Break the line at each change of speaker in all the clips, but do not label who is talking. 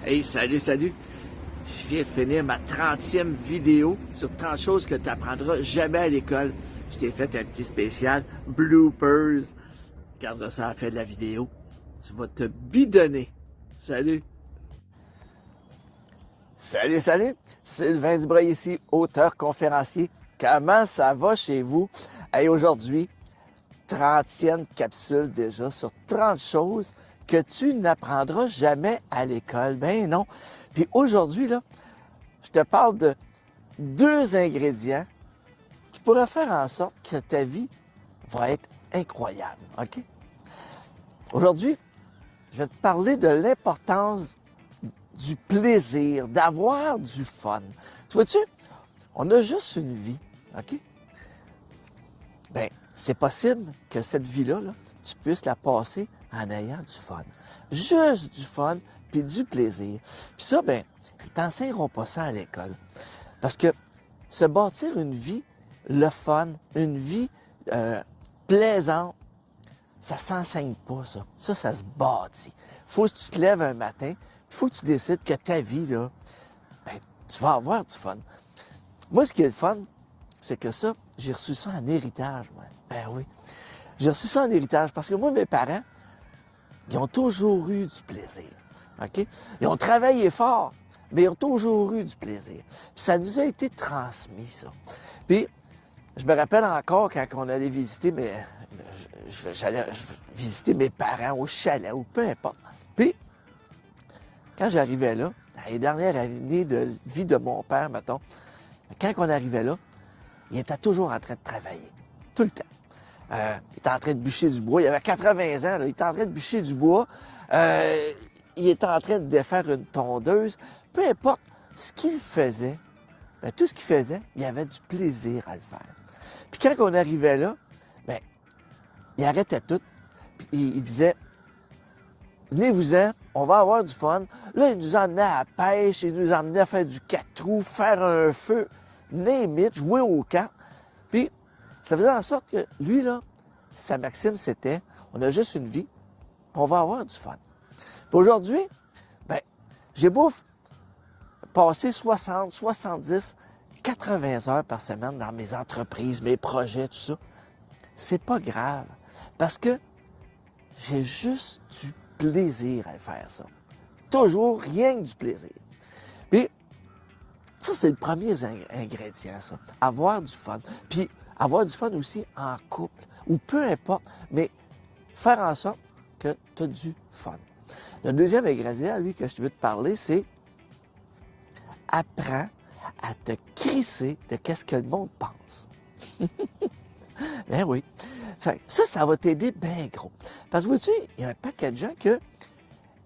Hey, salut, salut! Je viens de finir ma 30e vidéo sur 30 choses que tu n'apprendras jamais à l'école. Je t'ai fait un petit spécial bloopers. Regarde ça à la fin de la vidéo. Tu vas te bidonner. Salut! Salut, salut! Sylvain Dubreuil ici, auteur conférencier. Comment ça va chez vous? Hey, aujourd'hui, 30e capsule déjà sur 30 choses que tu n'apprendras jamais à l'école. Ben non. Puis aujourd'hui, là, je te parle de 2 ingrédients qui pourraient faire en sorte que ta vie va être incroyable. OK? Aujourd'hui, je vais te parler de l'importance du plaisir, d'avoir du fun. Tu vois-tu, on a juste une vie, OK? Bien, c'est possible que cette vie-là, là, tu puisses la passer en ayant du fun. Juste du fun, puis du plaisir. Puis ça, bien, ils t'enseigneront pas ça à l'école. Parce que se bâtir une vie, le fun, une vie plaisante, ça s'enseigne pas, ça. Ça se bâtit. Faut que tu te lèves un matin, il faut que tu décides que ta vie, là, ben, tu vas avoir du fun. Moi, ce qui est le fun, c'est que ça, j'ai reçu ça en héritage, moi. Ben oui. J'ai reçu ça en héritage parce que moi, mes parents, ils ont toujours eu du plaisir. OK? Ils ont travaillé fort, mais ils ont toujours eu du plaisir. Puis ça nous a été transmis, ça. Puis, je me rappelle encore quand on allait visiter, j'allais visiter mes parents au chalet ou peu importe. Puis, quand j'arrivais là, dans les dernières années de vie de mon père, mettons, quand on arrivait là, il était toujours en train de travailler. Tout le temps. Il était en train de bûcher du bois. Il avait 80 ans, là, il était en train de bûcher du bois. Il était en train de défaire une tondeuse. Peu importe ce qu'il faisait, bien, tout ce qu'il faisait, il avait du plaisir à le faire. Puis quand on arrivait là, bien, il arrêtait tout. Puis il disait, venez-vous-en, on va avoir du fun. Là, il nous emmenait à la pêche, il nous emmenait à faire du 4 roues, faire un feu, name it, jouer aux cartes. Puis, ça faisait en sorte que lui, là, sa maxime, c'était, on a juste une vie, on va avoir du fun. Puis aujourd'hui, bien, j'ai beau passer 60, 70, 80 heures par semaine dans mes entreprises, mes projets, tout ça. C'est pas grave, parce que j'ai juste du plaisir à faire ça. Toujours rien que du plaisir. Puis, ça, c'est le premier ingrédient, ça. Avoir du fun. Puis, avoir du fun aussi en couple, ou peu importe, mais faire en sorte que tu as du fun. Le deuxième ingrédient, lui, que je veux te parler, c'est apprends à te crisser de qu'est-ce que le monde pense. Ben oui. Fait, ça va t'aider bien gros. Parce que, vois-tu, il y a un paquet de gens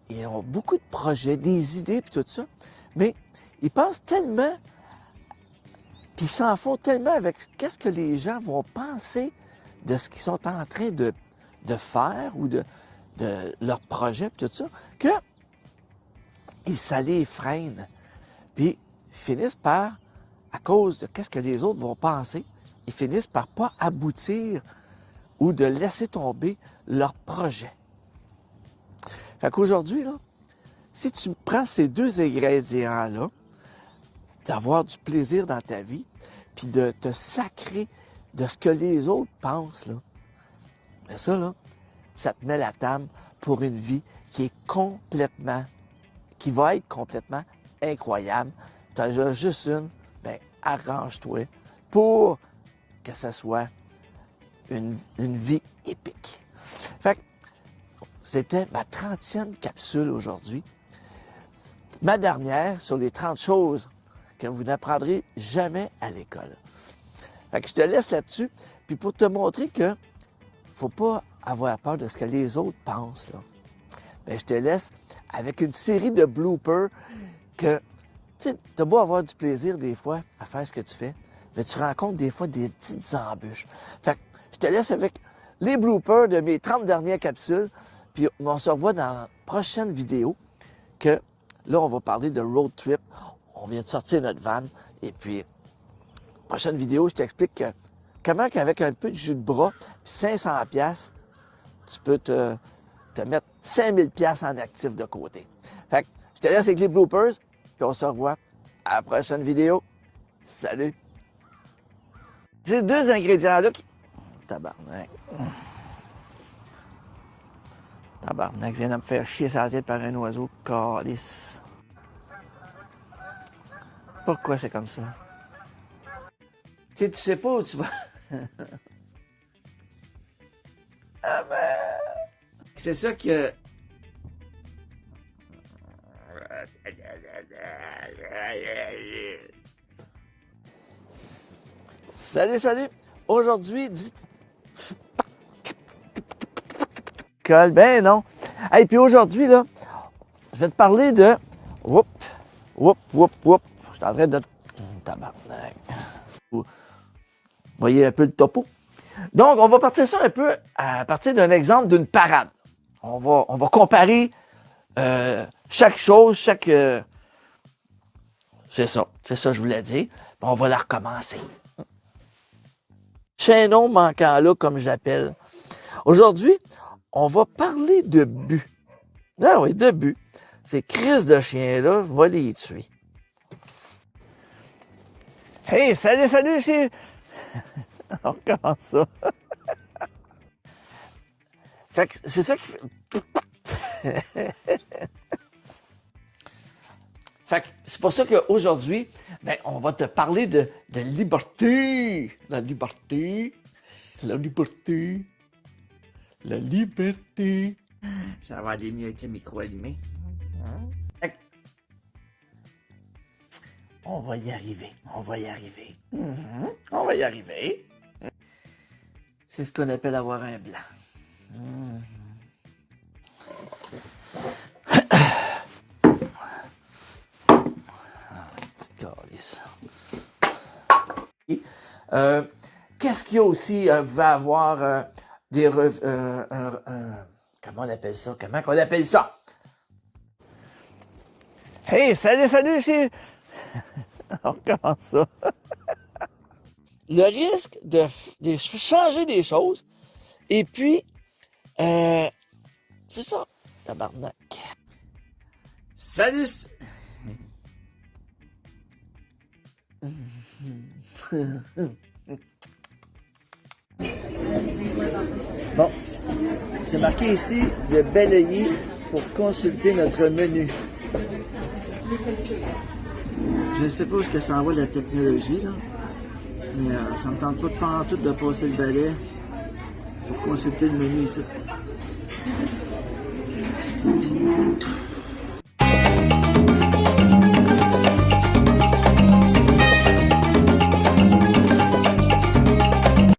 ils ont beaucoup de projets, des idées, puis tout ça, mais ils pensent tellement, puis ils s'en font tellement avec qu'est-ce que les gens vont penser de ce qu'ils sont en train de faire ou de leur projet, puis tout ça, que ça les freine. Puis ils finissent par, à cause de qu'est-ce que les autres vont penser, ils finissent par pas aboutir ou de laisser tomber leur projet. Fait qu'aujourd'hui, là, si tu prends ces 2 ingrédients-là, d'avoir du plaisir dans ta vie, puis de te sacrer de ce que les autres pensent, là, bien ça, là, ça te met la table pour une vie qui va être complètement incroyable. Tu as juste une, bien, arrange-toi pour que ce soit une vie épique. Fait que c'était ma 30e capsule aujourd'hui. Ma dernière sur les 30 choses que vous n'apprendrez jamais à l'école. Fait que je te laisse là-dessus. Puis pour te montrer que faut pas avoir peur de ce que les autres pensent, là, bien, je te laisse avec une série de bloopers que, tu sais, t'as beau avoir du plaisir des fois à faire ce que tu fais, mais tu rencontres des fois des petites embûches. Fait que je te laisse avec les bloopers de mes 30 dernières capsules, puis on se revoit dans la prochaine vidéo que, là, on va parler de road trip. On vient de sortir notre van, et puis, prochaine vidéo, je t'explique comment qu'avec un peu de jus de bras, puis 500$, tu peux te te mettre 5000$ en actif de côté. Fait que je te laisse avec les bloopers, puis on se revoit à la prochaine vidéo. Salut! Ces deux ingrédients-là qui... Tabarnak. Tabarnak, vient de me faire chier sa tête par un oiseau. Calice. Pourquoi c'est comme ça? Tu sais pas où tu vas. Ah ben... C'est ça que... Salut, salut! Aujourd'hui, colle, ben non. Et puis aujourd'hui, là, je vais te parler de... Whoop! Je suis en train de... Tabarnak. Vous voyez un peu le topo? Donc, on va partir ça un peu à partir d'un exemple d'une parade. On va comparer chaque chose, c'est ça que je voulais dire. On va la recommencer. Chaînon manquant là, comme j'appelle. Aujourd'hui, on va parler de but. Ah oui, de but. Ces crises de chiens-là, va les tuer. Hey, salut, c'est... On recommence ça. Fait que c'est ça qui fait... Fait que c'est pour ça qu'aujourd'hui, ben, on va te parler de liberté. La liberté. Ça va aller mieux avec le micro allumé. On va y arriver. On va y arriver. C'est ce qu'on appelle avoir un blanc. C'est calice. Qu'est-ce qu'il y a aussi? Vous pouvez avoir des comment on appelle ça? Comment qu'on appelle ça? Hey, salut, c'est... On recommence ça. Le risque de changer des choses, et puis, c'est ça, tabarnak. Salut! Bon, c'est marqué ici de balayer pour consulter notre menu. Je ne sais pas où ça s'en va la technologie, là, mais ça ne me tente pas de pantoute de passer le balai pour consulter le menu ici.